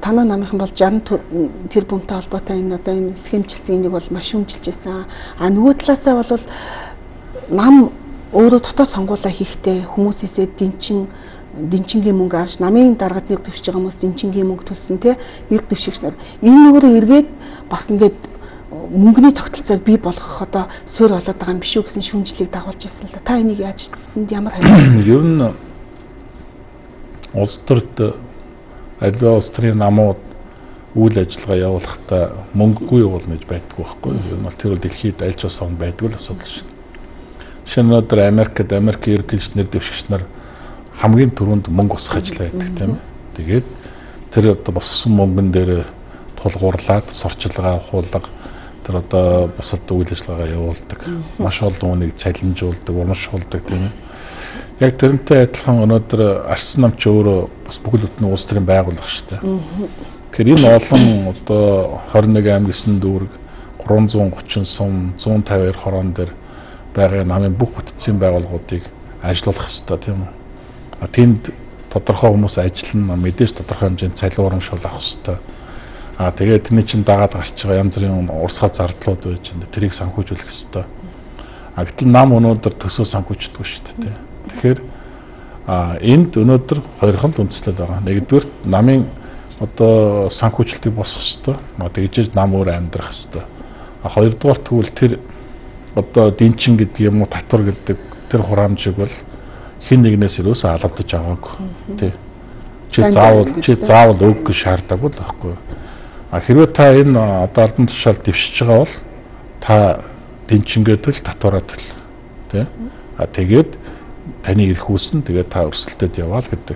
танаа намынхан бол 60 тэрбумтай холбоотой энэ одоо энэ схемчилсэн энийг бол маш хүмжилж байсан. А нөгөө талаасаа бол нам өөрөө дотоод сонгуулаа хийхдээ хүмүүсээсээ дэнчингийн мөнгө авч намын даргад нэг төвшиж байгаа хүмүүс дэнчингийн мөнгө төлсөн те нэг төвшигч нар энэ нүгээрээ эргээд бас ингээд мөнгөний тогтолцоог бий болгох одоо суурь болоод байгаа юм биш үү гэсэн шүүмжлэлийг дагуулж ирсэн л да. Та энийг яаж энд ямар хариу? Ер нь улс төрд аливаа улс төрийн намууд үйл ажиллагаа явуулахдаа мөнгөгүй явуулна гэж байдгүй байхгүй. Ер нь бол тэр дэлхийд аль ч улс орнд байдгүй л асуудал шин. Жишээ нь өнөөдөр Америкт ерөнхийлөгчнөр дэвшигч нар хамгийн түрүүнд мөнгө усах ажиллаа байдаг тийм ээ. Тэгээд тэр одоо босгосон мөнгөн дээр тулгуурлаад сурчилгаа хуулга тэр одоо бусад үйл ажиллагаа явуулдаг. Маш олон хүнийг цалинжуулдаг, урамшуулдаг тийм ээ. Яг тэрнтэй адилхан өнөөдөр Арс намч өөрөө бас бүхэл бүтэн улс төрийн байгууллага шүү дээ. Тэгэхээр энэ олон одоо 21 аймаг 9 дүүрэг 330 сум 152 хорон дээр байгаа намын бүх бүтцийн байгууллагуудыг ажилуулах ёстой тийм үү. Тэнд тодорхой хүмүүс ажиллана, мэдээж тодорхой хэмжээнд цалин урамшуул авах ёстой. Тэгээд тэрний чинь дагаад гарч байгаа янз бүрийн урсгал зардлууд байж энэ тэрийг санхүүжүүлэх ёстой. Гэтэл нам өнөөдөр төсөө санхүүждэггүй шүү дээ. Тэгэхээр энд өнөөдөр хоёрхан үндслэл байгаа. Нэгдүгээр намын одоо санхүүжилтийг босгох ёстой. Тэгжээж нам өөр амьдрах ёстой. Хоёрдугаар тэгвэл тэр одоо дэнчин гэдэг юм уу татвар гэдэг тэр хураамжийг бол хин нэгнээс юусаа алгадаж аваагүй тий. Чи заавал өгөх шаардлагагүй л байхгүй. Хэрвээ та энэ одоо албан тушаал дэвшиж байгаа бол та дэнчингээ төл татвараа төл тий. Тэгээд таны ирэх үүснэ тэгээд та өрсөлдөд яваа л гэдэг.